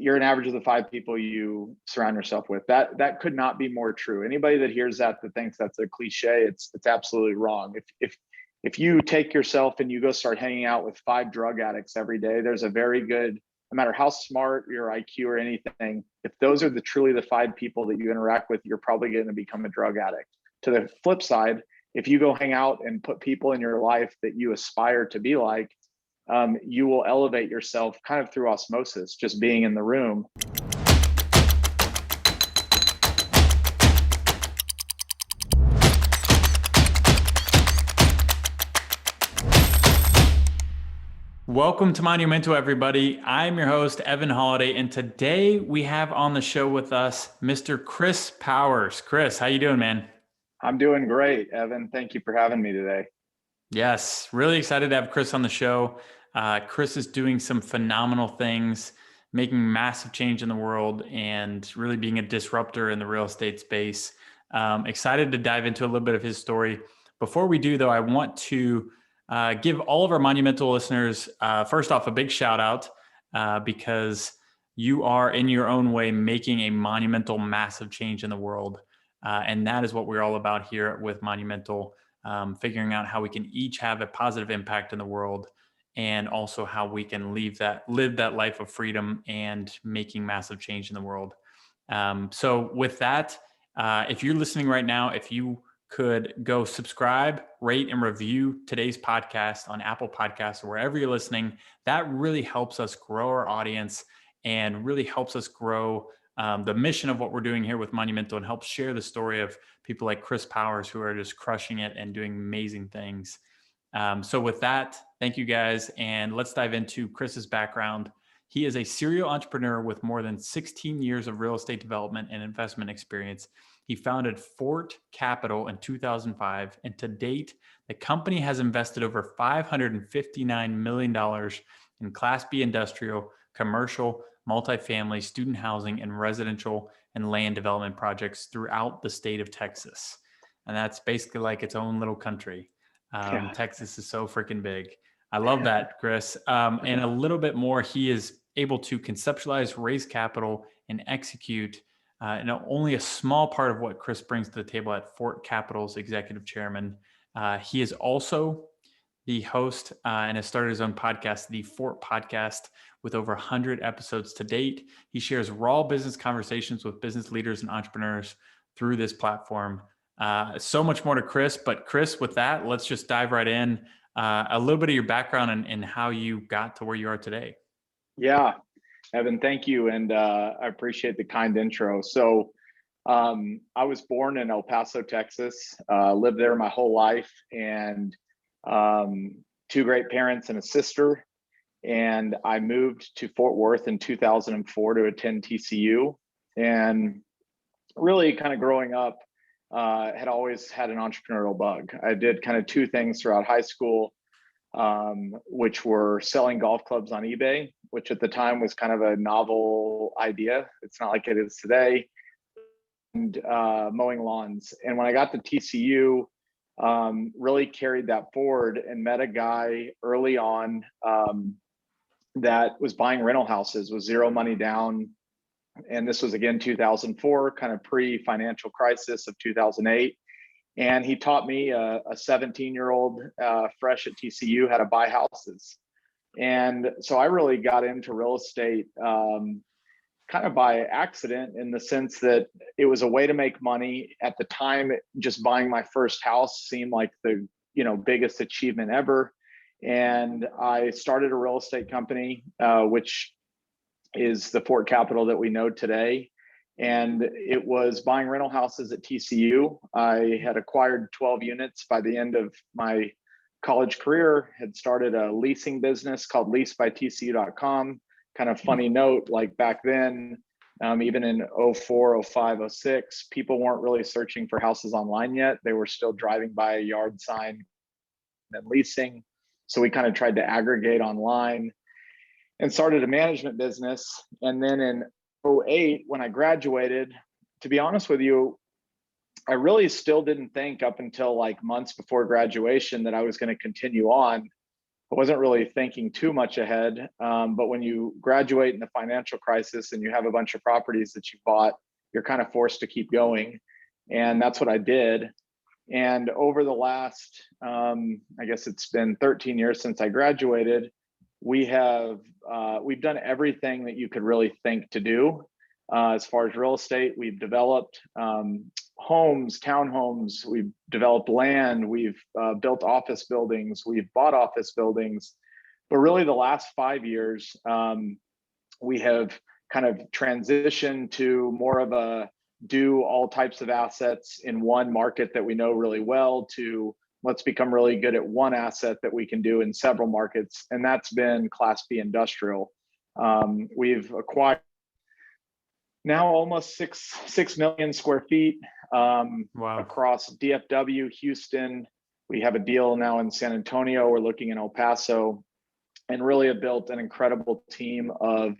you're an average of the 5 people you surround yourself with. That could not be more true. Anybody that hears that thinks that's a cliche, it's absolutely wrong. If you take yourself and you go start hanging out with 5 drug addicts every day, there's a very good, no matter how smart your IQ or anything, if those are truly the 5 people that you interact with, you're probably going to become a drug addict. To the flip side, if you go hang out and put people in your life that you aspire to be like, you will elevate yourself kind of through osmosis, just being in the room. Welcome to Monumental, everybody. I'm your host, Evan Holiday, and today we have on the show with us Mr. Chris Powers. Chris, how you doing, man? I'm doing great, Evan. Thank you for having me today. Yes, really excited to have Chris on the show. Chris is doing some phenomenal things, making massive change in the world, and really being a disruptor in the real estate space. Excited to dive into a little bit of his story. Before we do, though, I want to give all of our Monumental listeners, first off, a big shout out because you are in your own way making a monumental, massive change in the world. And that is what we're all about here with Monumental, figuring out how we can each have a positive impact in the world, and also how we can live that life of freedom and making massive change in the world. So with that, if you're listening right now, if you could go subscribe, rate, and review today's podcast on Apple Podcasts or wherever you're listening, that really helps us grow our audience and really helps us grow the mission of what we're doing here with Monumental, and helps share the story of people like Chris Powers, who are just crushing it and doing amazing things. So with that, thank you guys. And let's dive into Chris's background. He is a serial entrepreneur with more than 16 years of real estate development and investment experience. He founded Fort Capital in 2005, and to date, the company has invested over $559 million in Class B industrial, commercial, multifamily, student housing, and residential and land development projects throughout the state of Texas. And that's basically like its own little country. Texas is so freaking big. I love that, Chris. And a little bit more, he is able to conceptualize, raise capital, and execute only a small part of what Chris brings to the table at Fort Capital's executive chairman. He is also the host and has started his own podcast, the Fort Podcast, with over 100 episodes to date. He shares raw business conversations with business leaders and entrepreneurs through this platform. So much more to Chris, but Chris, with that, let's just dive right in. A little bit of your background and how you got to where you are today. Yeah, Evan, thank you. And I appreciate the kind intro. So I was born in El Paso, Texas, lived there my whole life, and 2 great parents and a sister. And I moved to Fort Worth in 2004 to attend TCU. And really kind of growing up, had always had an entrepreneurial bug. I did kind of 2 things throughout high school, which were selling golf clubs on eBay, which at the time was kind of a novel idea. It's not like it is today, and mowing lawns. And when I got to TCU, really carried that forward and met a guy early on that was buying rental houses with 0 money down. And this was again 2004, kind of pre-financial crisis of 2008. And he taught me, a 17-year-old fresh at TCU, how to buy houses. And so I really got into real estate kind of by accident, in the sense that it was a way to make money. At the time, just buying my first house seemed like the biggest achievement ever. And I started a real estate company, which is the Fort Capital that we know today. And it was buying rental houses at TCU. I had acquired 12 units by the end of my college career, had started a leasing business called leasebytcu.com. Kind of funny note, like back then, even in 04, 05, 06, people weren't really searching for houses online yet. They were still driving by a yard sign and leasing. So we kind of tried to aggregate online and started a management business. And then in 08, when I graduated, to be honest with you, I really still didn't think up until like months before graduation that I was going to continue on. I wasn't really thinking too much ahead. But when you graduate in the financial crisis and you have a bunch of properties that you bought, you're kind of forced to keep going. And that's what I did. And over the last, I guess it's been 13 years since I graduated, we've done everything that you could really think to do. As far as real estate, we've developed homes, townhomes, we've developed land, we've built office buildings, we've bought office buildings. But really, the last 5 years, we have kind of transitioned to more of a do all types of assets in one market that we know really well to let's become really good at one asset that we can do in several markets. And that's been Class B industrial. We've acquired now almost 6 million square feet Wow. across DFW, Houston. We have a deal now in San Antonio. We're looking in El Paso, and really have built an incredible team of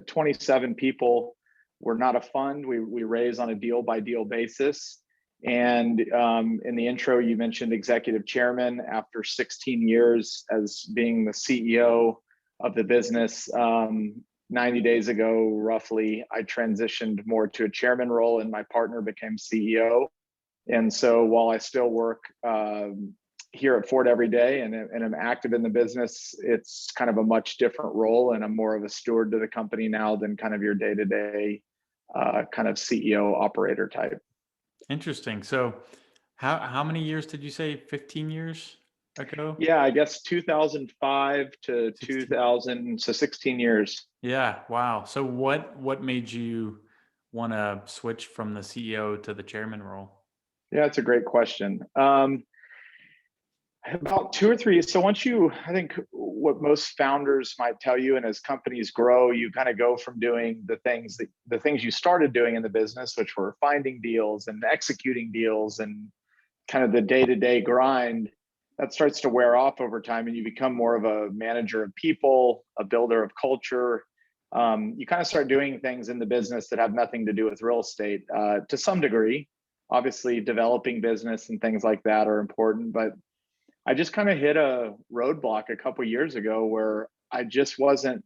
27 people. We're not a fund. We raise on a deal by deal basis. And in the intro, you mentioned executive chairman. After 16 years as being the CEO of the business, 90 days ago, roughly, I transitioned more to a chairman role and my partner became CEO. And so while I still work here at Ford every day and I'm active in the business, it's kind of a much different role. And I'm more of a steward to the company now than kind of your day-to-day kind of CEO operator type. Interesting. So how many years did you say? 15 years ago? Yeah, I guess 2005 to 16. 2000, so 16 years. Yeah. Wow. So what made you want to switch from the CEO to the chairman role? Yeah, it's a great question. About 2 or 3. So once I think what most founders might tell you, and as companies grow, you kind of go from doing the things you started doing in the business, which were finding deals and executing deals and kind of the day-to-day grind, that starts to wear off over time, and you become more of a manager of people, a builder of culture. You kind of start doing things in the business that have nothing to do with real estate to some degree. Obviously, developing business and things like that are important, but I just kind of hit a roadblock a couple years ago where I just wasn't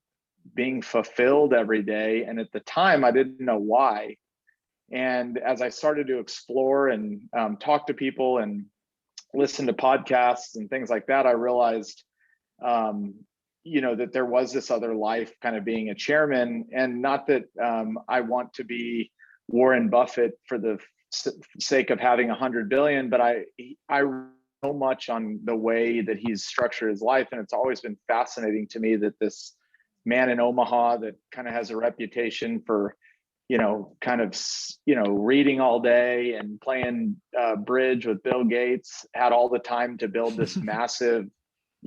being fulfilled every day. And at the time, I didn't know why. And as I started to explore and talk to people and listen to podcasts and things like that, I realized, that there was this other life kind of being a chairman. And not that I want to be Warren Buffett for the sake of having 100 billion, but I so much on the way that he's structured his life. And it's always been fascinating to me that this man in Omaha that kind of has a reputation for, reading all day and playing bridge with Bill Gates, had all the time to build this massive,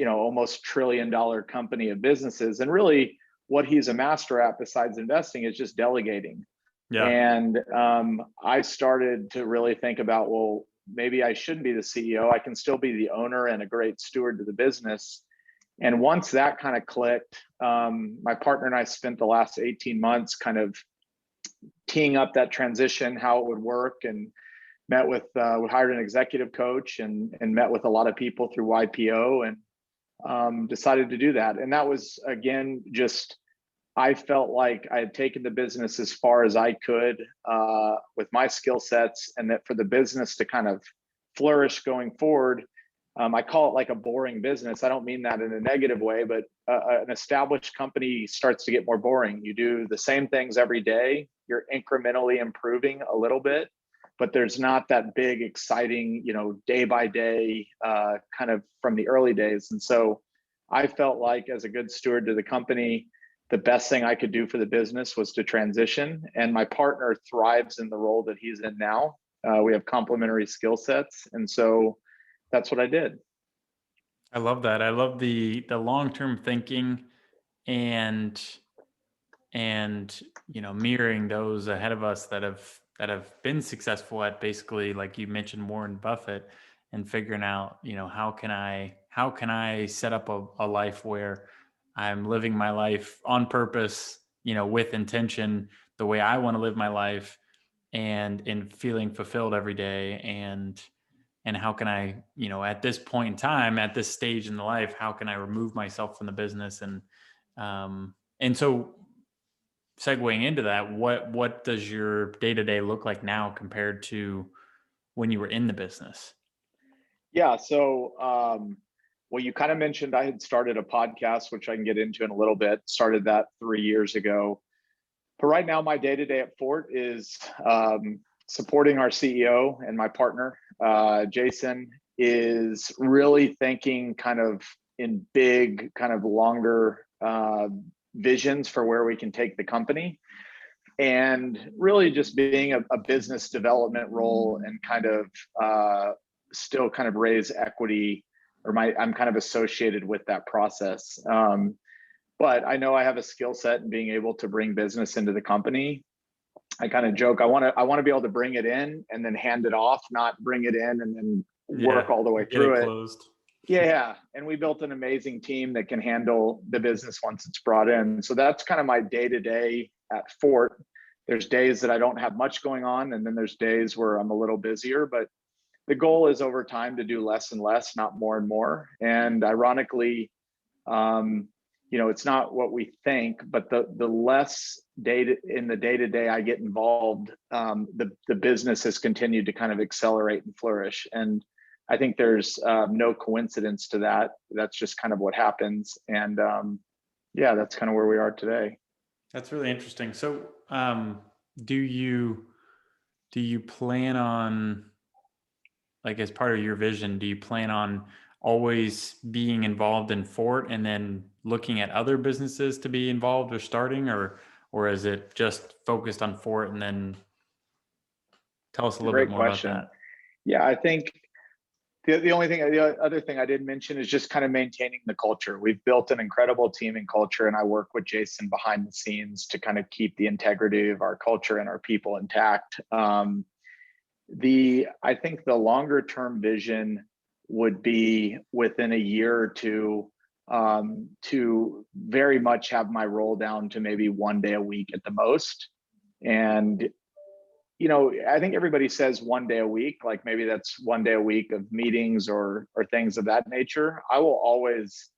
almost $1 trillion company of businesses. And really what he's a master at besides investing is just delegating. Yeah. And I started to really think about, well, maybe I shouldn't be the CEO. I can still be the owner and a great steward to the business. And once that kind of clicked, my partner and I spent the last 18 months kind of teeing up that transition, how it would work, and met with, we hired an executive coach and met with a lot of people through YPO and decided to do that. And that was, again, just, I felt like I had taken the business as far as I could with my skill sets, and that for the business to kind of flourish going forward, I call it like a boring business. I don't mean that in a negative way, but an established company starts to get more boring. You do the same things every day. You're incrementally improving a little bit, but there's not that big, exciting, day by day kind of from the early days. And so I felt like, as a good steward to the company, the best thing I could do for the business was to transition. And my partner thrives in the role that he's in now. We have complementary skill sets. And so that's what I did. I love that. I love the long-term thinking and mirroring those ahead of us that have been successful at, basically, like you mentioned, Warren Buffett, and figuring out, how can I set up a life where I'm living my life on purpose, with intention, the way I want to live my life, and in feeling fulfilled every day. And and how can I, at this point in time, at this stage in the life, how can I remove myself from the business? And so segueing into that, what does your day to day look like now compared to when you were in the business? Yeah. So, well, you kind of mentioned I had started a podcast, which I can get into in a little bit. Started that 3 years ago. But right now, my day to day at Fort is supporting our CEO and my partner. Jason is really thinking kind of in big, kind of longer visions for where we can take the company, and really just being a business development role and kind of still kind of raise equity, or I'm kind of associated with that process. But I know I have a skill set in being able to bring business into the company. I kind of joke, I want to be able to bring it in and then hand it off, not bring it in and then Yeah. work all the way Get through it it. closed. Yeah. And we built an amazing team that can handle the business once it's brought in. So that's kind of my day to day at Fort. There's days that I don't have much going on, and then there's days where I'm a little busier, but the goal is over time to do less and less, not more and more. And ironically, um, it's not what we think, but the less data in the day to day I get involved, the business has continued to kind of accelerate and flourish. And I think there's no coincidence to that. That's just kind of what happens. And yeah, that's kind of where we are today. That's really interesting. So, do you plan on, like, as part of your vision, do you plan on always being involved in Fort and then looking at other businesses to be involved or starting, or is it just focused on Fort? And then tell us a little bit Great more about question. that. Yeah, I think the other thing I did mention is just kind of maintaining the culture. We've built an incredible team and culture, and I work with Jason behind the scenes to kind of keep the integrity of our culture and our people intact. I think the longer term vision would be within a year or two, to very much have my roll down to maybe one day a week at the most. And I think everybody says one day a week, like maybe that's one day a week of meetings or things of that nature. I will always,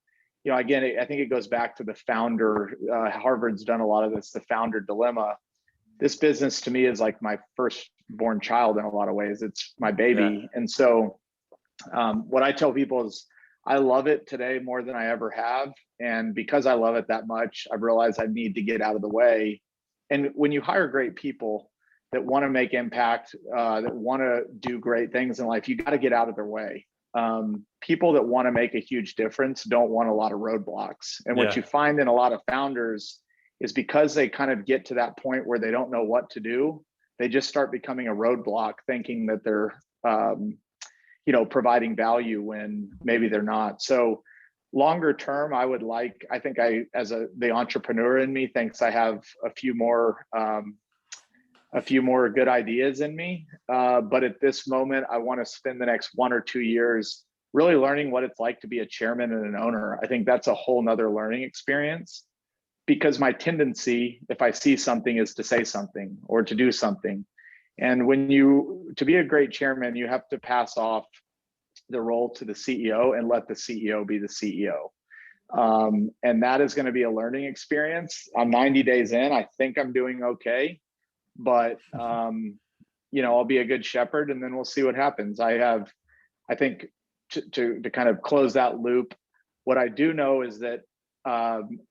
again, I think it goes back to the founder. Harvard's done a lot of this, the founder dilemma. This business to me is like my firstborn child in a lot of ways. It's my Yeah. baby. And so what I tell people is I love it today more than I ever have. And because I love it that much, I've realized I need to get out of the way. And when you hire great people that want to make impact, that want to do great things in life, you got to get out of their way. People that want to make a huge difference don't want a lot of roadblocks. And what Yeah. you find in a lot of founders is because they kind of get to that point where they don't know what to do, they just start becoming a roadblock, thinking that they're providing value when maybe they're not. So longer term, I think the entrepreneur in me thinks I have a few more good ideas in me. But at this moment, I want to spend the next 1 or 2 years really learning what it's like to be a chairman and an owner. I think that's a whole nother learning experience, because my tendency, if I see something, is to say something or to do something. And to be a great chairman, you have to pass off the role to the CEO and let the CEO be the CEO. And that is going to be a learning experience. I'm 90 days in. I think I'm doing okay, but I'll be a good shepherd, and then we'll see what happens. I think to kind of close that loop, what I do know is that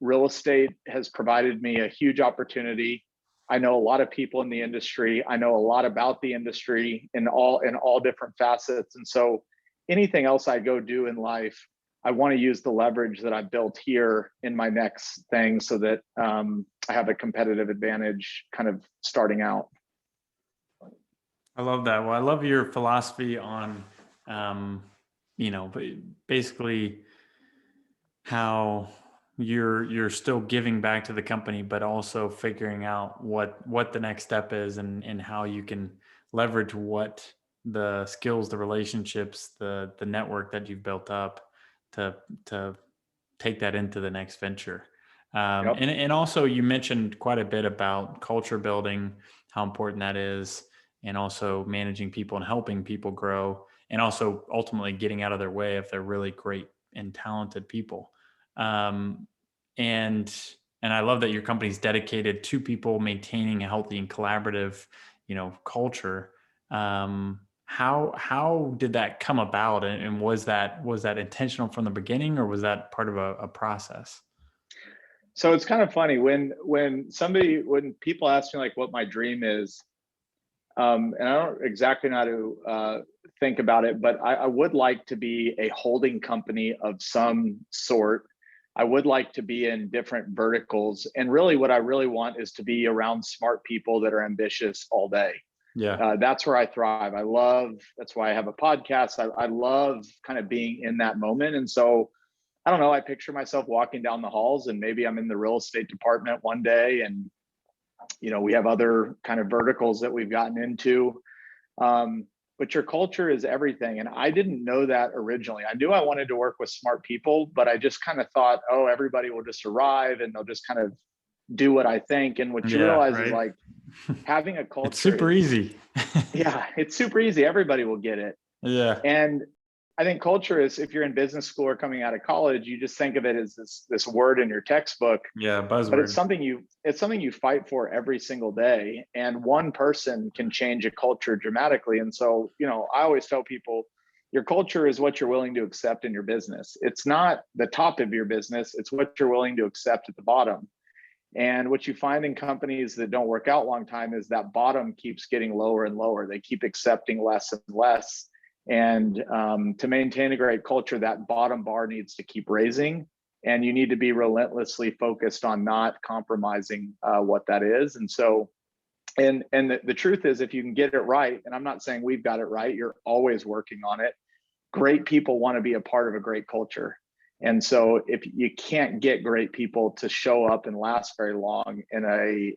real estate has provided me a huge opportunity. I know a lot of people in the industry. I know a lot about the industry in all different facets. And so anything else I go do in life, I want to use the leverage that I built here in my next thing, so that I have a competitive advantage kind of starting out. I love that. Well, I love your philosophy on, basically how you're still giving back to the company, but also figuring out what the next step is, and how you can leverage what the skills, the relationships, the network that you've built up to take that into the next venture. Yep. And also you mentioned quite a bit about culture building, how important that is, and also managing people and helping people grow. and also ultimately getting out of their way if they're really great and talented people. Um, and and I love that your company's dedicated to people maintaining a healthy and collaborative, culture. How did that come about, and was that intentional from the beginning, or was that part of a process? So it's kind of funny when people ask me like what my dream is, and I don't exactly know how to think about it, but I would like to be a holding company of some sort. I would like to be in different verticals, and really, what I really want is to be around smart people that are ambitious all day. Yeah. That's where I thrive. That's why I have a podcast. I love kind of being in that moment. And so I don't know, I picture myself walking down the halls, and maybe I'm in the real estate department one day, and we have other kind of verticals that we've gotten into. But your culture is everything. And I didn't know that originally. I knew I wanted to work with smart people, but I just kind of thought, oh, everybody will just arrive and they'll just kind of do what I think. And what you Yeah. realize is Right. like having a It's culture, super easy. yeah, it's super easy. Everybody will get it. Yeah. And I think culture is, if you're in business school or coming out of college, you just think of it as this word in your textbook, Yeah. but it's Buzzword. something you fight for every single day. And one person can change a culture dramatically. And so, I always tell people, your culture is what you're willing to accept in your business. It's not the top of your business, it's what you're willing to accept at the bottom. And what you find in companies that don't work out long time is that bottom keeps getting lower and lower. They keep accepting less and less. And to maintain a great culture, that bottom bar needs to keep raising. And you need to be relentlessly focused on not compromising what that is. And so, and the truth is, if you can get it right, and I'm not saying we've got it right, you're always working on it. Great people want to be a part of a great culture. And so if you can't get great people to show up and last very long in an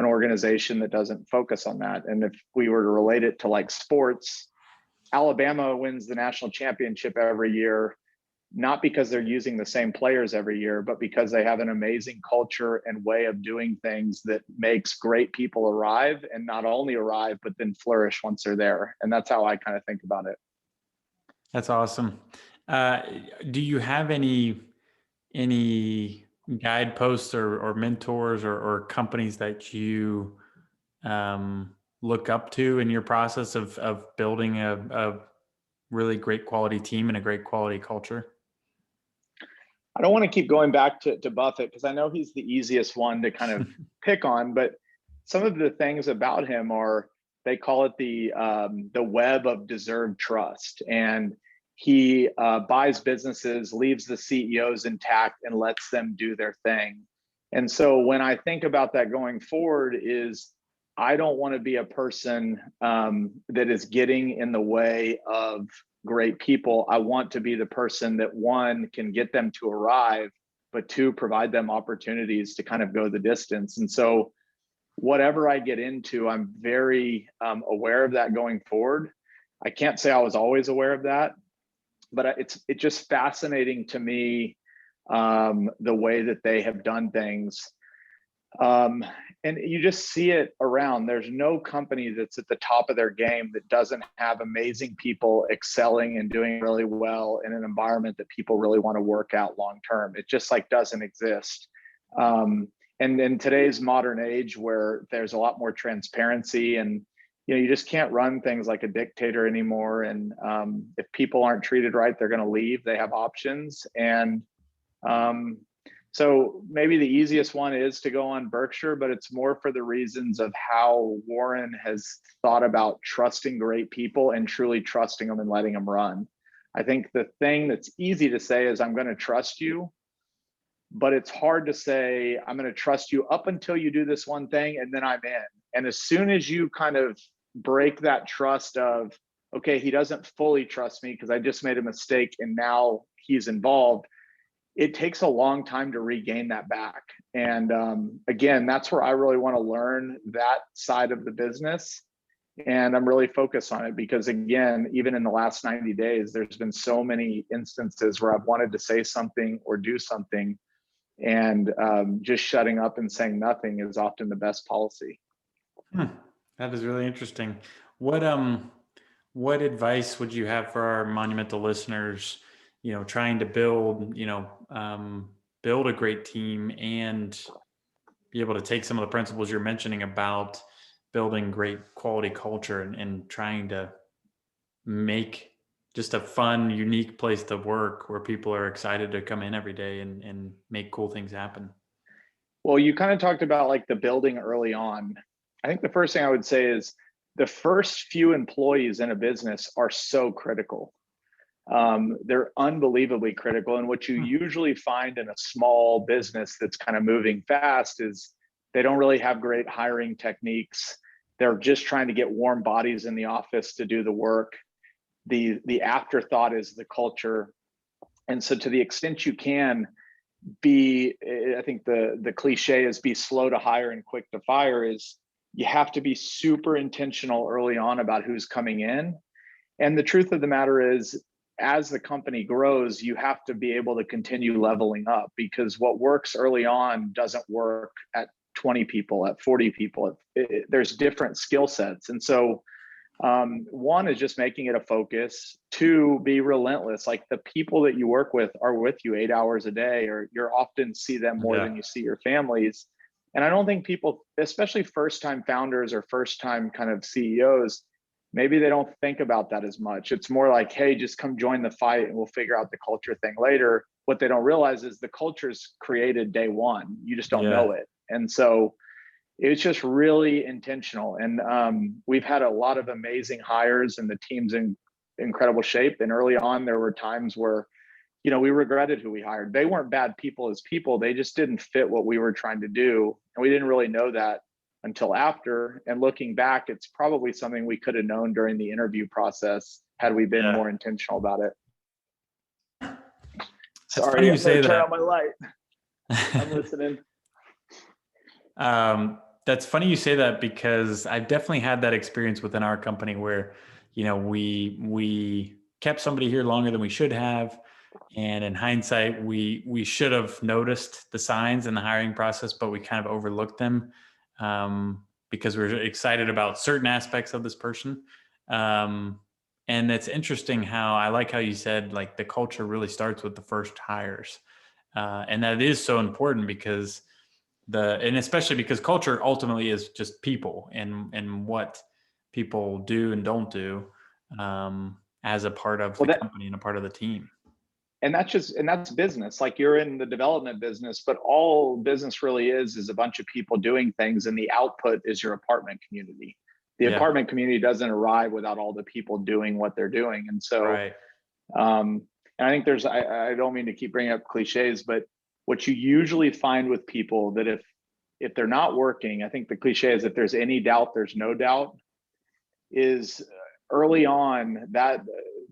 organization that doesn't focus on that. And if we were to relate it to like sports, Alabama wins the national championship every year, not because they're using the same players every year, but because they have an amazing culture and way of doing things that makes great people arrive, and not only arrive, but then flourish once they're there. And that's how I kind of think about it. That's awesome. Uh, do you have any guideposts or mentors or companies that you look up to in your process of building a really great quality team and a great quality culture? I don't want to keep going back to Buffett, because I know he's the easiest one to kind of pick on, but some of the things about him are, they call it the web of deserved trust. And he buys businesses, leaves the CEOs intact, and lets them do their thing. And so when I think about that going forward, is I don't want to be a person that is getting in the way of great people. I want to be the person that, one, can get them to arrive, but two, provide them opportunities to kind of go the distance. And so whatever I get into, I'm very aware of that going forward. I can't say I was always aware of that, but it's just fascinating to me, the way that they have done things. And you just see it around. There's no company that's at the top of their game that doesn't have amazing people excelling and doing really well in an environment that people really want to work out long term. It just like doesn't exist. And in today's modern age, where there's a lot more transparency, and you just can't run things like a dictator anymore. And if people aren't treated right, they're going to leave. They have options. And so maybe the easiest one is to go on Berkshire, but it's more for the reasons of how Warren has thought about trusting great people and truly trusting them and letting them run. I think the thing that's easy to say is, I'm going to trust you, but it's hard to say, I'm going to trust you up until you do this one thing, and then I'm in. And as soon as you kind of break that trust of, okay, he doesn't fully trust me because I just made a mistake and now he's involved, it takes a long time to regain that back. And again, that's where I really want to learn that side of the business. And I'm really focused on it because, again, even in the last 90 days, there's been so many instances where I've wanted to say something or do something, and just shutting up and saying nothing is often the best policy. Hmm. That is really interesting. What what advice would you have for our monumental listeners, trying to build, build a great team and be able to take some of the principles you're mentioning about building great quality culture and trying to make just a fun, unique place to work where people are excited to come in every day and make cool things happen? Well, you kind of talked about like the building early on. I think the first thing I would say is the first few employees in a business are so critical. They're unbelievably critical. And what you Hmm. usually find in a small business that's kind of moving fast is they don't really have great hiring techniques. They're just trying to get warm bodies in the office to do the work. The afterthought is the culture. And so to the extent you can be, I think the cliche is be slow to hire and quick to fire, is you have to be super intentional early on about who's coming in. And the truth of the matter is, as the company grows, you have to be able to continue leveling up, because what works early on doesn't work at 20 people, at 40 people. There's different skill sets. And so one is just making it a focus. Two, be relentless. Like the people that you work with are with you 8 hours a day, or you're often see them more Yeah. than you see your families. And I don't think people, especially first time founders or first time kind of CEOs, maybe they don't think about that as much. It's more like, hey, just come join the fight and we'll figure out the culture thing later. What they don't realize is the culture's created day one. You just don't Yeah. know it. And so it's just really intentional. And we've had a lot of amazing hires, and the team's in incredible shape. And early on, there were times where, we regretted who we hired. They weren't bad people as people. They just didn't fit what we were trying to do. And we didn't really know that until after. And looking back, it's probably something we could have known during the interview process had we been Yeah. more intentional about it. That's funny Sorry, you I'm going say to turn that. on my light. I'm listening. That's funny you say that, because I've definitely had that experience within our company where, we kept somebody here longer than we should have. And in hindsight, we should have noticed the signs in the hiring process, but we kind of overlooked them because we we're excited about certain aspects of this person. Um, and it's interesting how I like how you said like the culture really starts with the first hires. And that is so important because and especially because culture ultimately is just people and what people do and don't do as a part of Well, the that company and a part of the team. and that's business. Like you're in the development business, but all business really is a bunch of people doing things, and the output is your apartment community. The Yeah. apartment community doesn't arrive without all the people doing what they're doing. And so Right. um and I think I don't mean to keep bringing up cliches, but what you usually find with people, that if they're not working, I think the cliche is if there's any doubt there's no doubt, is early on that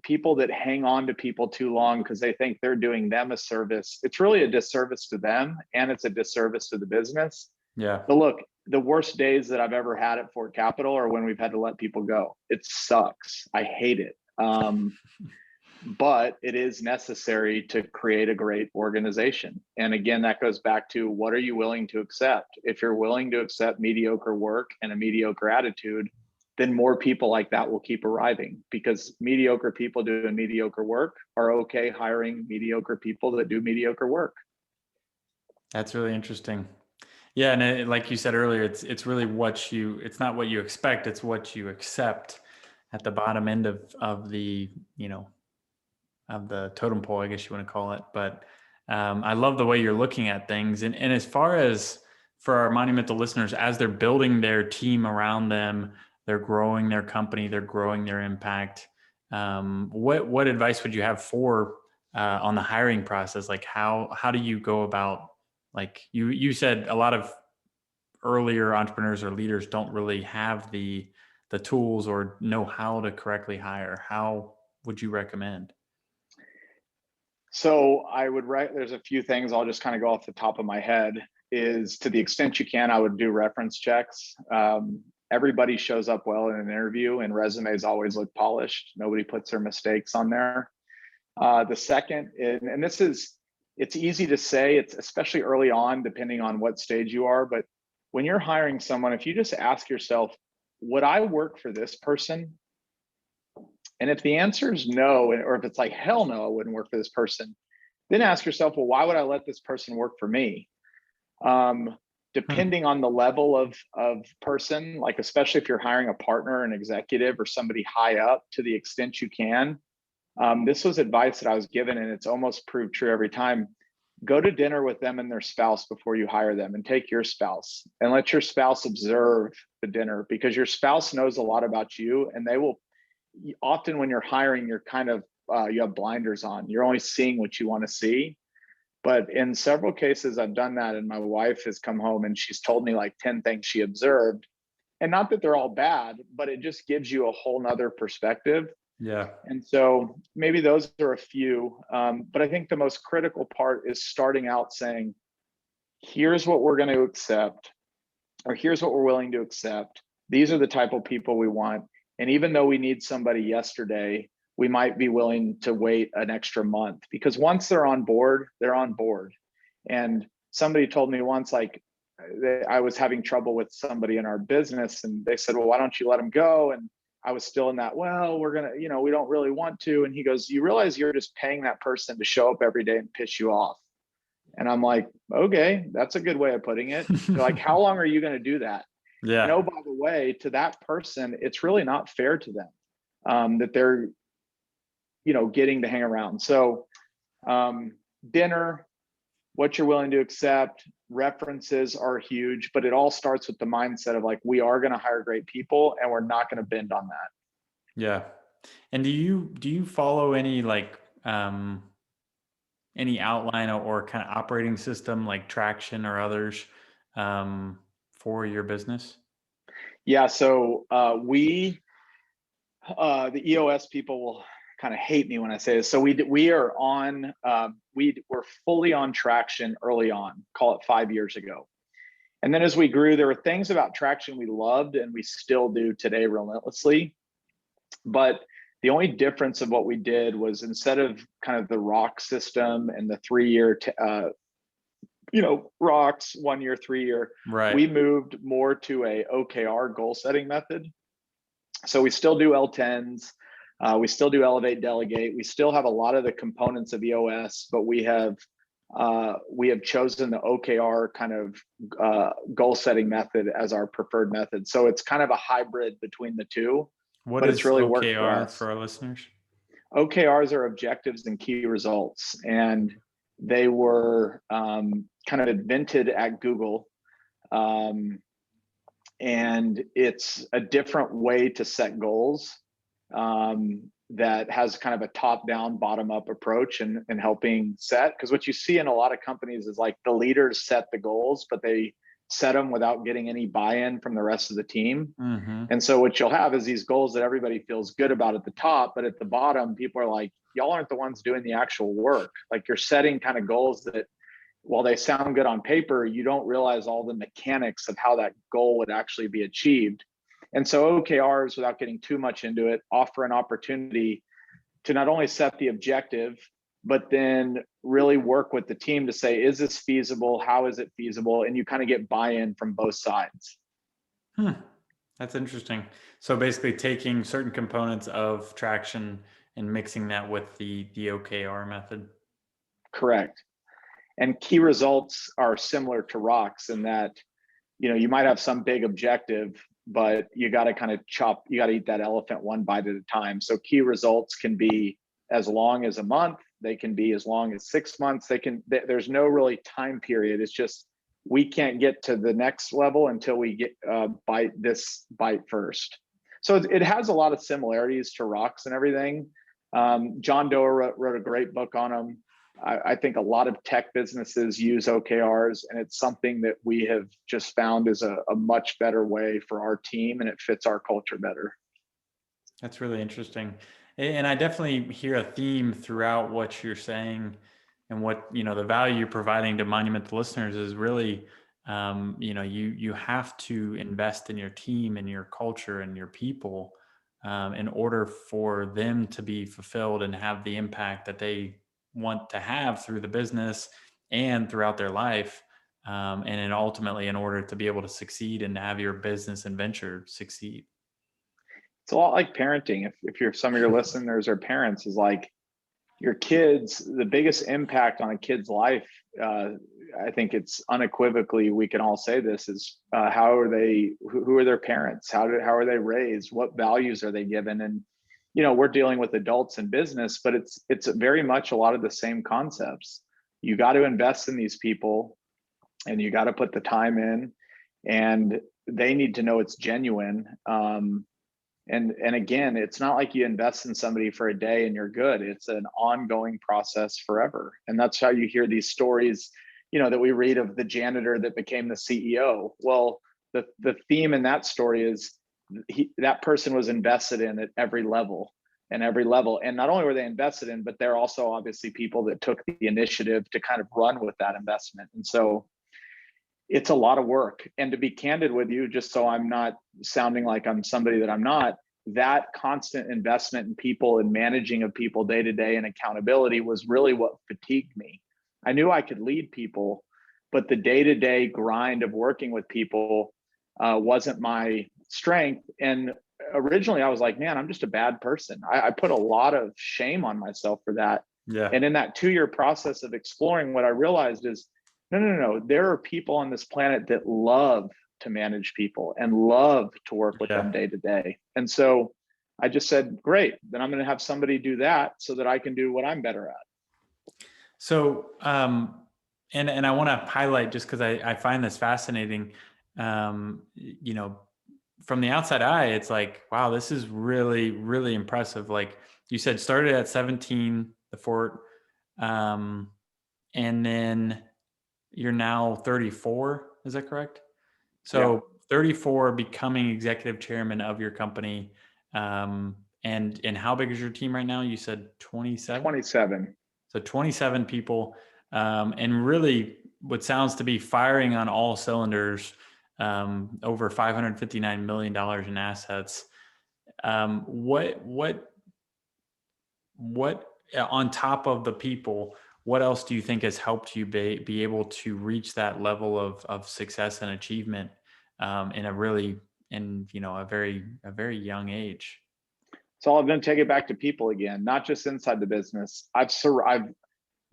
people that hang on to people too long because they think they're doing them a service, it's really a disservice to them, and it's a disservice to the business. Yeah. But look, the worst days that I've ever had at Fort Capital are when we've had to let people go. It sucks. I hate it. But it is necessary to create a great organization. And again, that goes back to what are you willing to accept? If you're willing to accept mediocre work and a mediocre attitude, then more people like that will keep arriving, because mediocre people doing mediocre work are okay hiring mediocre people that do mediocre work. That's really interesting. Yeah, and like you said earlier, it's really it's not what you expect, it's what you accept at the bottom end of the of the totem pole, I guess you want to call it. But I love the way you're looking at things. And as far as for our monumental listeners, as they're building their team around them, they're growing their company, they're growing their impact. What advice would you have for on the hiring process? Like how do you go about, like you said a lot of earlier entrepreneurs or leaders don't really have the tools or know how to correctly hire. How would you recommend? So I would write, there's a few things I'll just kind of go off the top of my head, is to the extent you can, I would do reference checks. Everybody shows up well in an interview, and resumes always look polished. Nobody puts their mistakes on there. The second, and this is, it's easy to say, it's especially early on, depending on what stage you are, but when you're hiring someone, if you just ask yourself, would I work for this person? And if the answer is no, or if it's like, hell no, I wouldn't work for this person, then ask yourself, well, why would I let this person work for me? Um, Hmm. Depending on the level of person, like especially if you're hiring a partner, an executive, or somebody high up, to the extent you can. This was advice that I was given, and it's almost proved true every time. Go to dinner with them and their spouse before you hire them, and take your spouse and let your spouse observe the dinner, because your spouse knows a lot about you, and they will often, when you're hiring, you're kind of you have blinders on. You're only seeing what you want to see. But in several cases, I've done that, and my wife has come home and she's told me like 10 things she observed. And not that they're all bad, but it just gives you a whole nother perspective. Yeah. And so maybe those are a few. But I think the most critical part is starting out saying, here's what we're going to accept, or here's what we're willing to accept. These are the type of people we want. And even though we need somebody yesterday, we might be willing to wait an extra month, because once they're on board, they're on board. And somebody told me once, like, I was having trouble with somebody in our business, and they said, well, why don't you let them go? And I was still in that, well, we're going to, we don't really want to. And he goes, you realize you're just paying that person to show up every day and piss you off. And I'm like, okay, that's a good way of putting it. They're like, how long are you going to do that? And Yeah. oh, by the way, to that person, it's really not fair to them that they're, getting to hang around. So dinner, what you're willing to accept, references are huge, but it all starts with the mindset of like, we are going to hire great people and we're not going to bend on that. Yeah. And do you follow any like any outline or kind of operating system like Traction or others for your business? Yeah. So the EOS people will kind of hate me when I say this. So we are on, we were fully on Traction early on, call it 5 years ago. And then as we grew, there were things about Traction we loved, and we still do today relentlessly. But the only difference of what we did was, instead of kind of the rock system and the 3 year, rocks, 1 year, 3 year, Right. we moved more to a OKR goal setting method. So we still do L10s. We still do elevate, delegate. We still have a lot of the components of EOS, but we have chosen the OKR kind of goal setting method as our preferred method. So it's kind of a hybrid between the two, What but it's is really worked for OKR us. for our listeners? OKRs are objectives and key results, and they were kind of invented at Google. And it's a different way to set goals that has kind of a top down, bottom up approach and helping set. Because what you see in a lot of companies is like the leaders set the goals, but they set them without getting any buy-in from the rest of the team. Mm-hmm. And so what you'll have is these goals that everybody feels good about at the top, but at the bottom, people are like, y'all aren't the ones doing the actual work. Like, you're setting kind of goals that, while they sound good on paper, you don't realize all the mechanics of how that goal would actually be achieved. And so OKRs, without getting too much into it, offer an opportunity to not only set the objective, but then really work with the team to say, is this feasible? How is it feasible? And you kind of get buy-in from both sides. That's interesting. So basically taking certain components of Traction and mixing that with the OKR method. Correct. And key results are similar to rocks in that, you might have some big objective, but you got to kind of you got to eat that elephant one bite at a time. So key results can be as long as a month. They can be as long as 6 months. There's no really time period. It's just, we can't get to the next level until we get bite first. So it has a lot of similarities to rocks and everything. John Doerr wrote a great book on them. I think a lot of tech businesses use OKRs, and it's something that we have just found is a much better way for our team, and it fits our culture better. That's really interesting. And I definitely hear a theme throughout what you're saying, and what, the value you're providing to Monumental listeners is really, you have to invest in your team and your culture and your people in order for them to be fulfilled and have the impact that they want to have through the business and throughout their life. And then ultimately in order to be able to succeed and have your business and venture succeed. It's a lot like parenting. If you're some of your listeners are parents, is like your kids, the biggest impact on a kid's life, I think it's unequivocally, we can all say this, is how are they, who are their parents? How are they raised? What values are they given? And, we're dealing with adults in business, but it's very much a lot of the same concepts. You got to invest in these people and you got to put the time in, and they need to know it's genuine. And again, it's not like you invest in somebody for a day and you're good. It's an ongoing process forever. And that's how you hear these stories, that we read of the janitor that became the CEO. Well, the theme in that story is that person was invested in at every level. And not only were they invested in, but they're also obviously people that took the initiative to kind of run with that investment. And so it's a lot of work. And to be candid with you, just so I'm not sounding like I'm somebody that I'm not, that constant investment in people and managing of people day to day and accountability was really what fatigued me. I knew I could lead people, but the day to day grind of working with people wasn't my strength. And originally I was like, man, I'm just a bad person. I put a lot of shame on myself for that. Yeah. And in that 2-year process of exploring, what I realized is, no. There are people on this planet that love to manage people and love to work with them day to day. And so I just said, great, then I'm going to have somebody do that so that I can do what I'm better at. So, and I want to highlight, just because I find this fascinating, from the outside eye, it's like, wow, this is really, really impressive. Like you said, started at 17, the fort, and then you're now 34. Is that correct? So Yeah. 34, becoming executive chairman of your company. And how big is your team right now? You said 27? 27. So 27 people, and really what sounds to be firing on all cylinders, over $559 million in assets. What on top of the people, what else do you think has helped you be able to reach that level of success and achievement, in a very young age? So I'm going to take it back to people again, not just inside the business.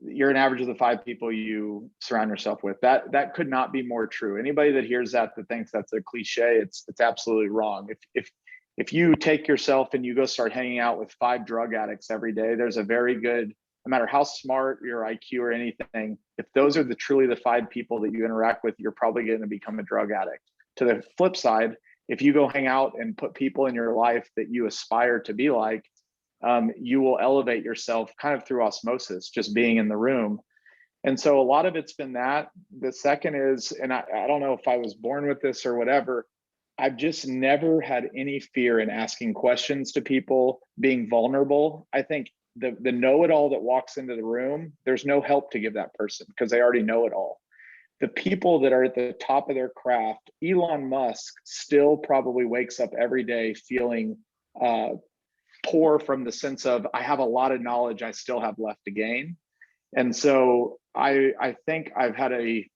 You're an average of the 5 people you surround yourself with. That could not be more true. Anybody that hears that thinks that's a cliche, it's absolutely wrong. If you take yourself and you go start hanging out with 5 drug addicts every day, there's a very good, no matter how smart your IQ or anything, if those are truly the 5 people that you interact with, you're probably going to become a drug addict. To the flip side, if you go hang out and put people in your life that you aspire to be like, you will elevate yourself kind of through osmosis, just being in the room. And so a lot of it's been that. The second is, and I don't know if I was born with this or whatever, I've just never had any fear in asking questions to people, being vulnerable. I think the know-it-all that walks into the room, there's no help to give that person because they already know it all. The people that are at the top of their craft, Elon Musk still probably wakes up every day feeling poor from the sense of, I have a lot of knowledge I still have left to gain. And so I think I've had a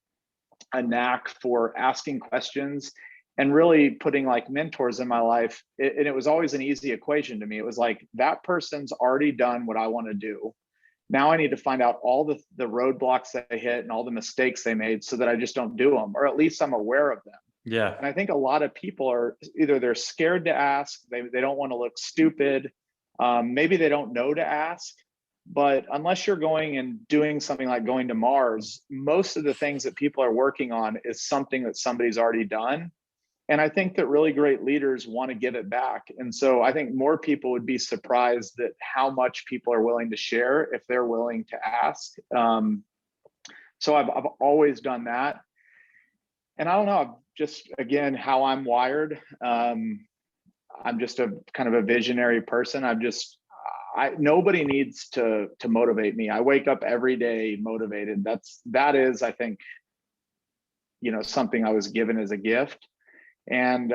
knack for asking questions and really putting like mentors in my life. And it was always an easy equation to me. It was like, that person's already done what I want to do. Now I need to find out all the roadblocks they hit and all the mistakes they made so that I just don't do them, or at least I'm aware of them. Yeah. And I think a lot of people are either they're scared to ask, they don't want to look stupid, maybe they don't know to ask. But unless you're going and doing something like going to Mars, most of the things that people are working on is something that somebody's already done. And I think that really great leaders want to give it back. And so I think more people would be surprised at how much people are willing to share if they're willing to ask. So I've always done that. And I don't know, just again, how I'm wired. I'm just a kind of a visionary person. Nobody needs to motivate me. I wake up every day motivated. That is, I think, something I was given as a gift. And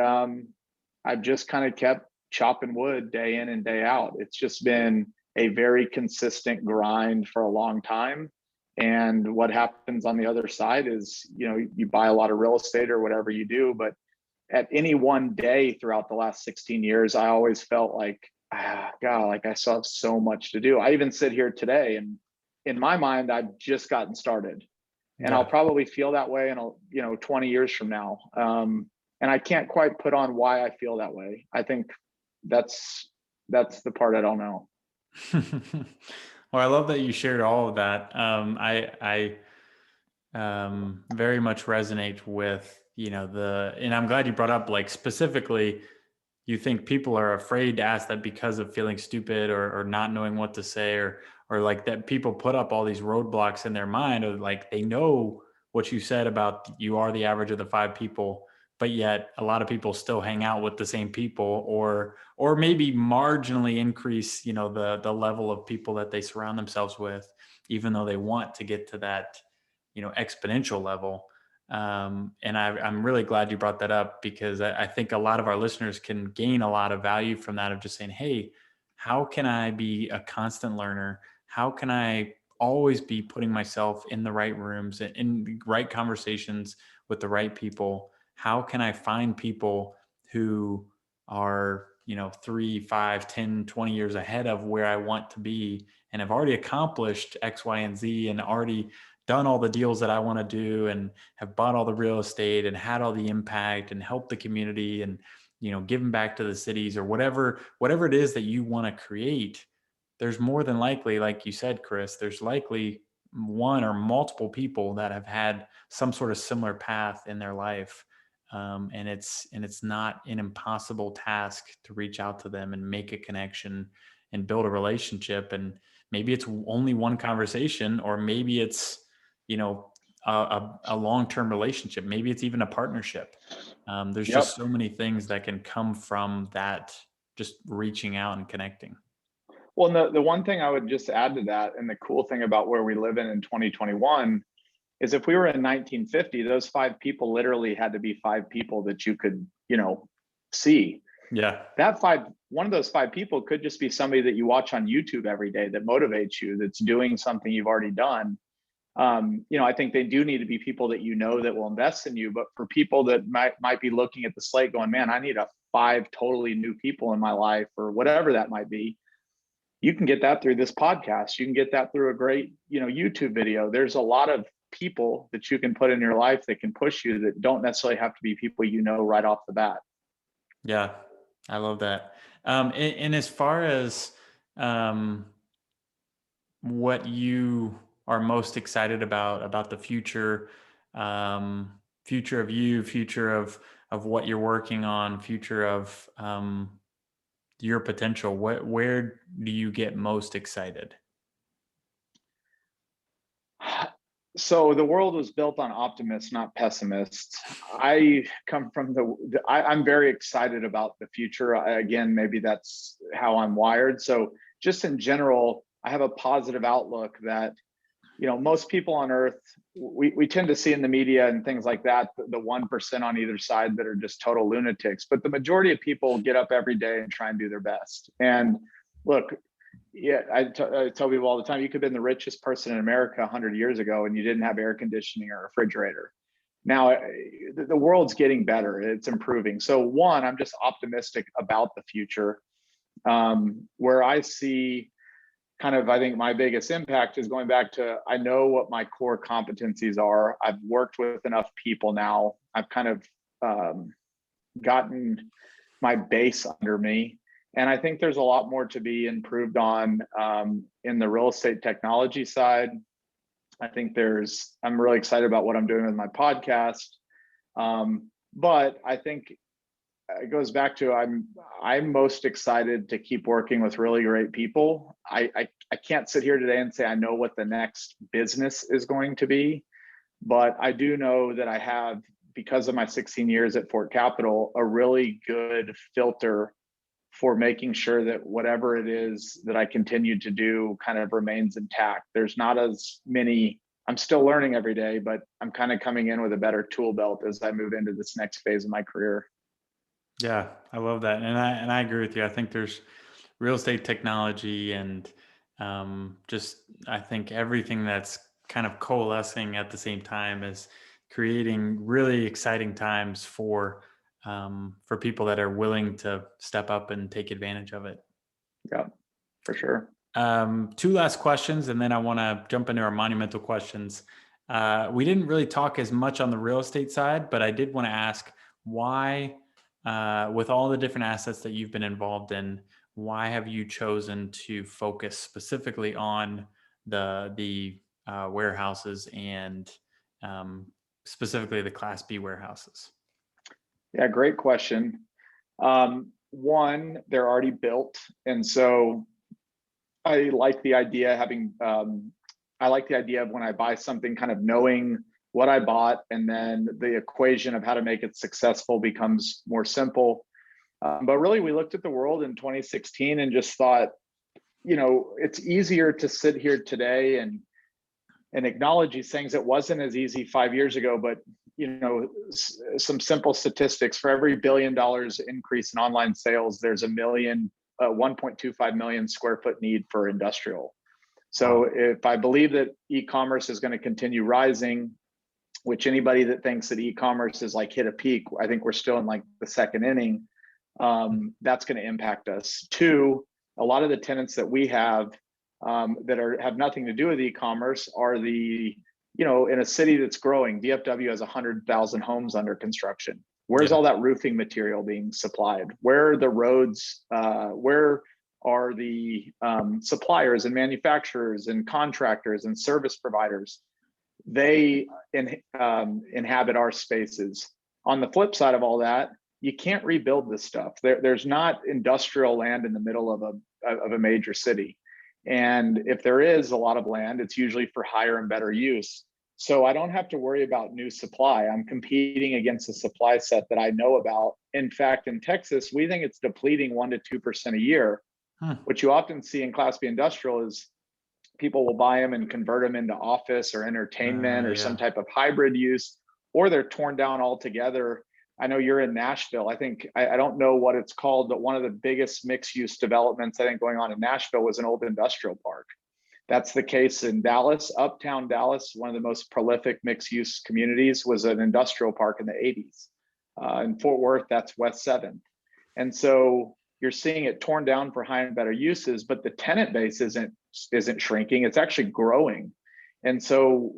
I've just kind of kept chopping wood day in and day out. It's just been a very consistent grind for a long time. And what happens on the other side is, you buy a lot of real estate or whatever you do, but at any one day throughout the last 16 years, I always felt like, God, like I still have so much to do. I even sit here today and in my mind, I've just gotten started, and I'll Yeah. probably feel that way in 20 years from now. And I can't quite put on why I feel that way. I think that's the part I don't know. Well, I love that you shared all of that. I very much resonate with, and I'm glad you brought up, like, specifically, you think people are afraid to ask that because of feeling stupid, or not knowing what to say, or like that people put up all these roadblocks in their mind of, like, they know what you said about you are the average of the five people, but yet a lot of people still hang out with the same people, or maybe marginally increase, the level of people that they surround themselves with, even though they want to get to that, exponential level. And I'm really glad you brought that up, because I think a lot of our listeners can gain a lot of value from that, of just saying, hey, how can I be a constant learner? How can I always be putting myself in the right rooms and in the right conversations with the right people? How can I find people who are, 3, 5, 10, 20 years ahead of where I want to be, and have already accomplished X, Y, and Z, and already done all the deals that I want to do, and have bought all the real estate and had all the impact and helped the community, and, given back to the cities, or whatever it is that you want to create. There's more than likely, like you said, Chris, there's likely one or multiple people that have had some sort of similar path in their life. And it's not an impossible task to reach out to them and make a connection and build a relationship. And maybe it's only one conversation, or maybe it's, a long-term relationship. Maybe it's even a partnership. There's Yep. just so many things that can come from that, just reaching out and connecting. Well, the one thing I would just add to that, and the cool thing about where we live in 2021, is if we were in 1950, those five people literally had to be five people that you could, see. Yeah. One of those five people could just be somebody that you watch on YouTube every day that motivates you, that's doing something you've already done. I think they do need to be people that that will invest in you. But for people that might be looking at the slate going, man, I need five totally new people in my life, or whatever that might be, you can get that through this podcast. You can get that through a great, YouTube video. There's a lot of people that you can put in your life that can push you, that don't necessarily have to be people right off the bat. Yeah. I love that. And as far as, um, what you are most excited about the future, future of you, future of what you're working on, future of, your potential, where do you get most excited? So the world was built on optimists, not pessimists. I come from I'm very excited about the future. Again, maybe that's how I'm wired. So just in general, I have a positive outlook that, most people on earth, we tend to see in the media and things like that, the 1% on either side that are just total lunatics, but the majority of people get up every day and try and do their best. And look, yeah, I tell people all the time, you could have been the richest person in America 100 years ago and you didn't have air conditioning or a refrigerator. Now, the world's getting better. It's improving. So one, I'm just optimistic about the future. Where I see kind of, I think my biggest impact is going back to, I know what my core competencies are. I've worked with enough people now. I've kind of gotten my base under me. And I think there's a lot more to be improved on in the real estate technology side. I think I'm really excited about what I'm doing with my podcast. But I think it goes back to, I'm most excited to keep working with really great people. I can't sit here today and say I know what the next business is going to be, but I do know that I have, because of my 16 years at Fort Capital, a really good filter for making sure that whatever it is that I continue to do kind of remains intact. There's not as many, I'm still learning every day, but I'm kind of coming in with a better tool belt as I move into this next phase of my career. Yeah, I love that. And I agree with you. I think there's real estate technology, and, just, I think everything that's kind of coalescing at the same time is creating really exciting times for, for people that are willing to step up and take advantage of it. Yeah, for sure. Two last questions, and then I want to jump into our monumental questions. We didn't really talk as much on the real estate side, but I did want to ask why, with all the different assets that you've been involved in, why have you chosen to focus specifically on the warehouses and um, specifically the Class B warehouses? Yeah, great question. One, they're already built, and so I like the idea having I like the idea of when I buy something, kind of knowing what I bought, and then the equation of how to make it successful becomes more simple. But really, we looked at the world in 2016 and just thought, it's easier to sit here today and acknowledge these things. It wasn't as easy 5 years ago, but some simple statistics: for every $1 billion increase in online sales, there's 1.25 million square foot need for industrial. So if I believe that e-commerce is going to continue rising, which anybody that thinks that e-commerce is like hit a peak, I think we're still in like the second inning. That's going to impact us. Two, a lot of the tenants that we have that have nothing to do with e-commerce are in a city that's growing. DFW has 100,000 homes under construction. Where's all that roofing material being supplied? Where are the roads? Where are the suppliers and manufacturers and contractors and service providers? They inhabit our spaces. On the flip side of all that, you can't rebuild this stuff. There's not industrial land in the middle of a major city. And if there is a lot of land, it's usually for higher and better use. So I don't have to worry about new supply. I'm competing against a supply set that I know about. In fact, in Texas, we think it's depleting 1% to 2% a year. What you often see in Class B industrial is people will buy them and convert them into office or entertainment or some type of hybrid use, or they're torn down altogether. I know you're in Nashville. I don't know what it's called, but one of the biggest mixed use developments I think going on in Nashville was an old industrial park. That's the case in Dallas. Uptown Dallas, one of the most prolific mixed use communities, was an industrial park in the 80s. In Fort Worth, that's West 7th. And so you're seeing it torn down for higher and better uses, but the tenant base isn't shrinking. It's actually growing. And so,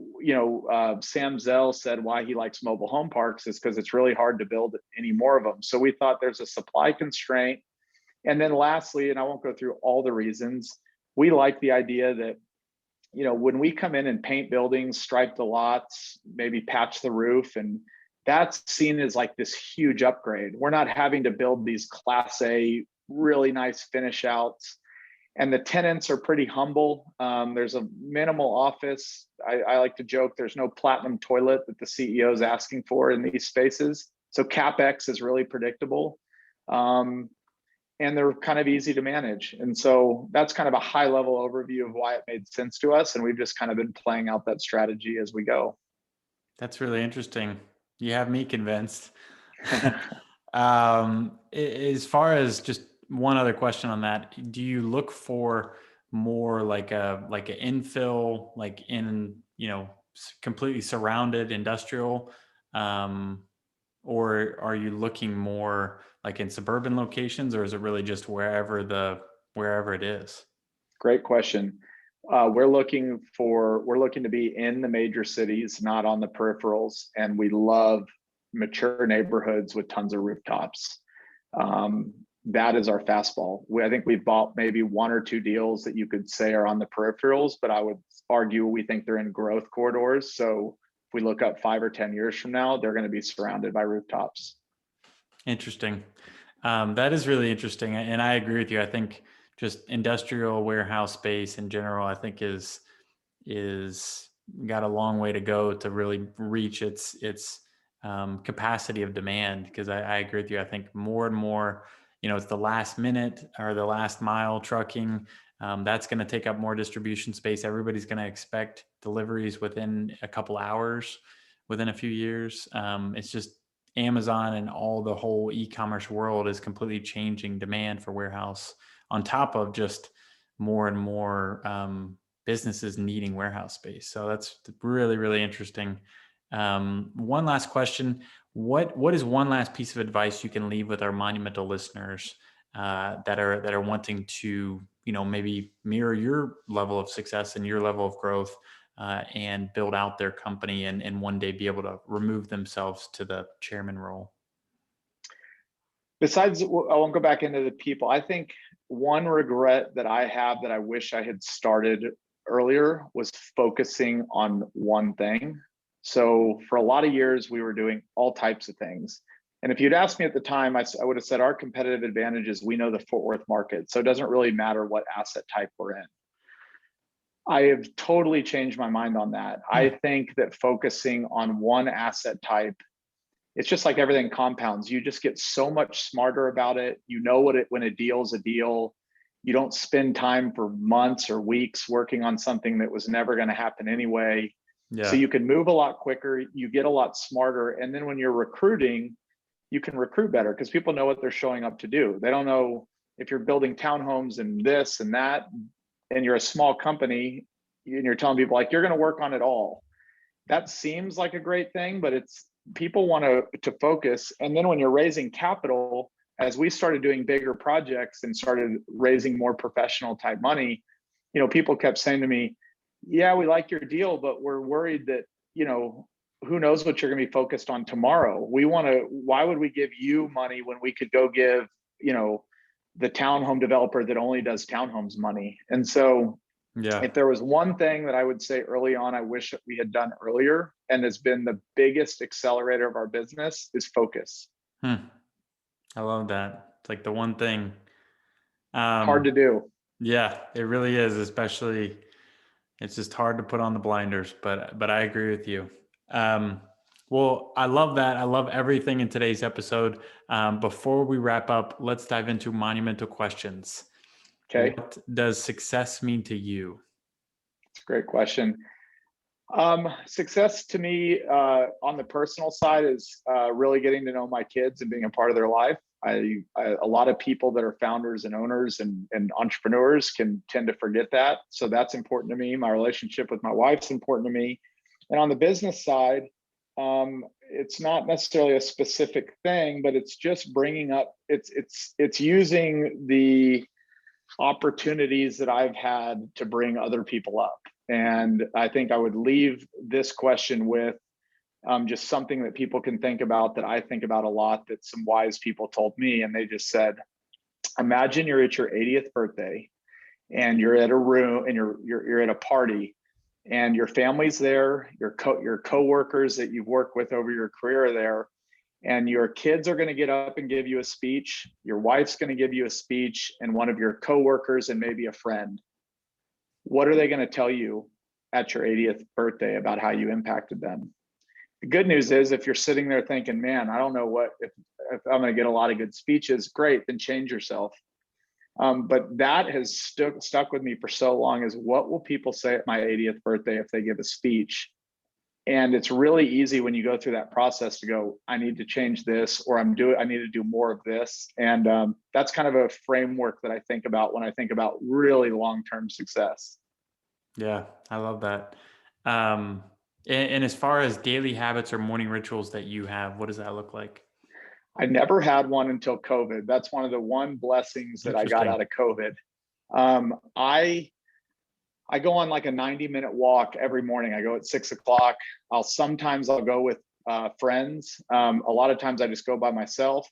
Sam Zell said why he likes mobile home parks is because it's really hard to build any more of them. So we thought there's a supply constraint. And then lastly, and I won't go through all the reasons, we like the idea that, when we come in and paint buildings, stripe the lots, maybe patch the roof, and that's seen as like this huge upgrade. We're not having to build these Class A, really nice finish outs. And the tenants are pretty humble. There's a minimal office. I like to joke there's no platinum toilet that the CEO is asking for in these spaces. So CapEx is really predictable. And they're kind of easy to manage. And so that's kind of a high level overview of why it made sense to us. And we've just kind of been playing out that strategy as we go. That's really interesting. You have me convinced. As far as just one other question on that, do you look for more like an infill, like in, completely surrounded industrial, or are you looking more like in suburban locations, or is it really just wherever it is? Great question. We're looking to be in the major cities, not on the peripherals, and we love mature neighborhoods with tons of rooftops. That is our fastball. I think we've bought maybe one or two deals that you could say are on the peripherals, but I would argue we think they're in growth corridors. So if we look up 5 or 10 years from now, they're going to be surrounded by rooftops. Interesting. That is really interesting. And I agree with you. I think just industrial warehouse space in general, I think is got a long way to go to really reach its capacity of demand. Because I agree with you. I think more and more, it's the last minute or the last mile trucking. That's going to take up more distribution space. Everybody's going to expect deliveries within a couple hours, within a few years. It's just Amazon and the whole e-commerce world is completely changing demand for warehouse, on top of just more and more businesses needing warehouse space. So that's really, really interesting. One last question. What is one last piece of advice you can leave with our monumental listeners that are wanting to, maybe mirror your level of success and your level of growth, and build out their company and one day be able to remove themselves to the chairman role? Besides, I won't go back into the people. I think one regret that I have that I wish I had started earlier was focusing on one thing. So for a lot of years, we were doing all types of things. And if you'd asked me at the time, I would have said our competitive advantage is we know the Fort Worth market. So it doesn't really matter what asset type we're in. I have totally changed my mind on that. I think that focusing on one asset type, it's just like everything compounds. You just get so much smarter about it. You know when a deal is a deal. You don't spend time for months or weeks working on something that was never going to happen anyway. So Yeah. you can move a lot quicker. You get a lot smarter. And then when you're recruiting, you can recruit better because people know what they're showing up to do. They don't know if you're building townhomes and this and that, and you're a small company and you're telling people like you're going to work on it all. That seems like a great thing, but it's people want to focus. And then when you're raising capital, as we started doing bigger projects and started raising more professional type money, people kept saying to me, yeah, we like your deal, but we're worried that, who knows what you're going to be focused on tomorrow. Why would we give you money when we could go give, the townhome developer that only does townhomes money? And so Yeah. if there was one thing that I would say early on, I wish that we had done earlier and has been the biggest accelerator of our business is focus. Hmm. I love that. It's like the one thing. Hard to do. Yeah, it really is, especially it's just hard to put on the blinders, but I agree with you. Um, well, I love that. I love everything in today's episode. Before we wrap up, let's dive into monumental questions. Okay. What does success mean to you? It's a great question. Success to me on the personal side is really getting to know my kids and being a part of their life. A lot of people that are founders and owners and entrepreneurs can tend to forget that. So that's important to me. My relationship with my wife's important to me. And on the business side, it's not necessarily a specific thing, but it's just bringing up, it's using the opportunities that I've had to bring other people up. And I think I would leave this question with just something that people can think about that I think about a lot that some wise people told me. And they just said, imagine you're at your 80th birthday and you're at a room and you're at a party and your family's there, your coworkers that you've worked with over your career are there, and your kids are going to get up and give you a speech, your wife's going to give you a speech, and one of your coworkers and maybe a friend. What are they going to tell you at your 80th birthday about how you impacted them? The good news is if you're sitting there thinking, man, I don't know if I'm going to get a lot of good speeches, great, then change yourself. But that has stuck with me for so long is what will people say at my 80th birthday if they give a speech? And it's really easy when you go through that process to go, I need to change this, or I need to do more of this. And that's kind of a framework that I think about when I think about really long-term success. Yeah, I love that. And as far as daily habits or morning rituals that you have, what does that look like? I never had one until COVID. That's one of the blessings that I got Interesting. out of COVID. I go on like a 90-minute walk every morning. I go at 6 o'clock. Sometimes I'll go with friends. A lot of times I just go by myself.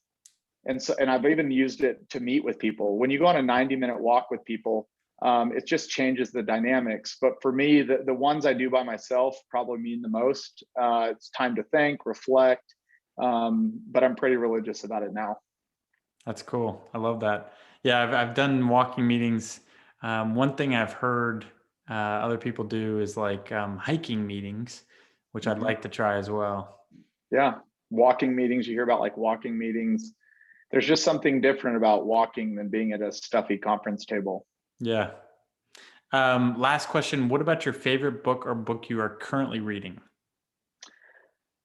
And I've even used it to meet with people. When you go on a 90-minute walk with people, it just changes the dynamics. But for me, the ones I do by myself probably mean the most. It's time to think, reflect, but I'm pretty religious about it now. That's cool. I love that. Yeah, I've done walking meetings. One thing I've heard other people do is like hiking meetings, which I'd Mhm. like to try as well. Yeah, walking meetings. You hear about like walking meetings. There's just something different about walking than being at a stuffy conference table. Yeah. Last question. What about your favorite book or book you are currently reading?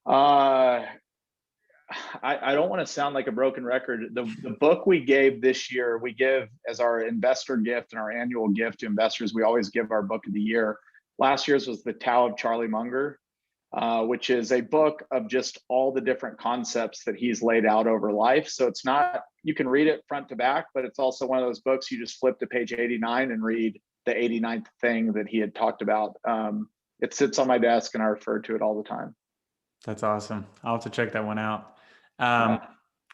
Uh, I don't want to sound like a broken record. The book we gave this year, we give as our investor gift and our annual gift to investors. We always give our book of the year. Last year's was The Tao of Charlie Munger. which is a book of just all the different concepts that he's laid out over life. So it's not, you can read it front to back, but it's also one of those books you just flip to page 89 and read the 89th thing that he had talked about. It sits on my desk and I refer to it all the time. That's awesome. I'll have to check that one out. Yeah.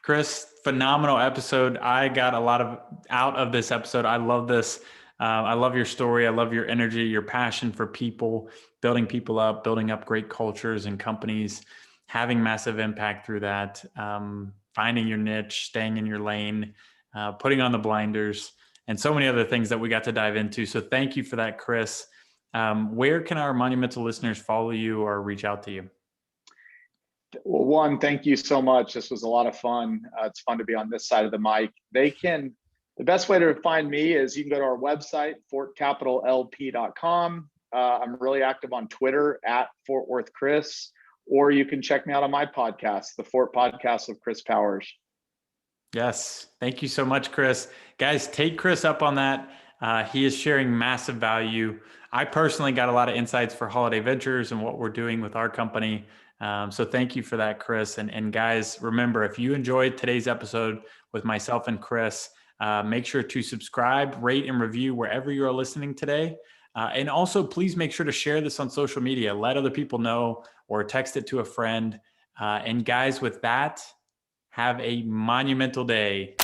Chris, phenomenal episode. I got a lot of out of this episode. I love this. I love your story. I love your energy, your passion for people, building people up, building up great cultures and companies, having massive impact through that, finding your niche, staying in your lane, putting on the blinders, and so many other things that we got to dive into. So thank you for that, Chris. Where can our Monumental listeners follow you or reach out to you? Well, one, thank you so much. This was a lot of fun. It's fun to be on this side of the mic. The best way to find me is you can go to our website, fortcapitallp.com. I'm really active on Twitter at Fort Worth Chris, or you can check me out on my podcast, the Fort Podcast with Chris Powers. Yes. Thank you so much, Chris. Guys, take Chris up on that. He is sharing massive value. I personally got a lot of insights for Holiday Ventures and what we're doing with our company. So thank you for that, Chris. And guys, remember, if you enjoyed today's episode with myself and Chris, make sure to subscribe, rate, and review wherever you are listening today. And also, please make sure to share this on social media. Let other people know or text it to a friend. And guys, with that, have a monumental day.